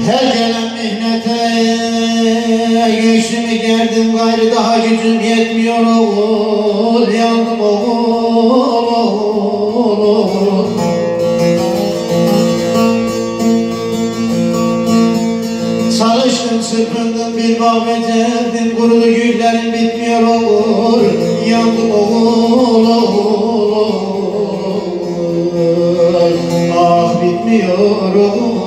Her gelen mihnete geçtiğimi geldim, gayrı daha gücüm yetmiyor oğul, yandım oğul, oğul. Çalıştım, sırpındım, bir bağ becerdim, kurudu güllerim bitmiyor oğul, yandım oğul, oğul. Ah bitmiyor oğul.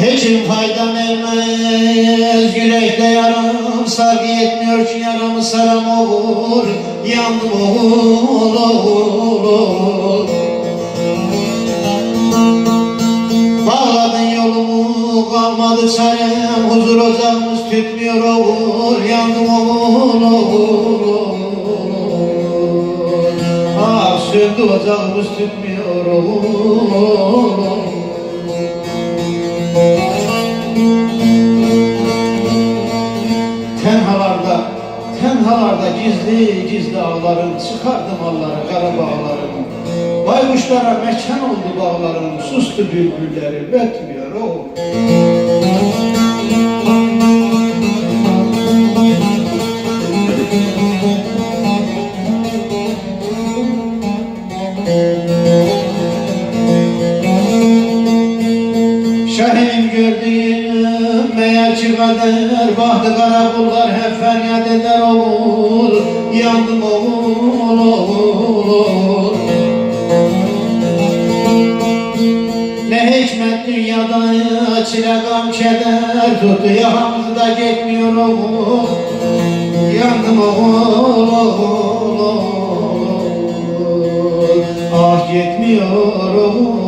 Hiçim faydam ermez, yürekte yaram, sargı yetmiyor ki yaramı saram oğul, yandım oğul, oğul, oğul. Bağladın yolumu, kalmadı çarem, huzur ocağımız tütmüyor oğul, yandım oğul, oğul, oğul. Ah söndü ocağımız tütmüyor oğul. Tenhalarda gizli gizli ağlarım, çıkardım alları, kara bağlarım. Baykuşlara mekan oldu bağlarım, sustu bülbülleri, ötmüyor o. Şahinim gördüğüm meğer ki kader, bahtı kara kullar hep feryat eder oğul, yandım oğul, oğul, oğul. Ne hikmet dünyada çile gam keder, tuttu yakamızı da gitmiyor oğul, yandım oğul, oğul, oğul. Ah gitmiyor oğul.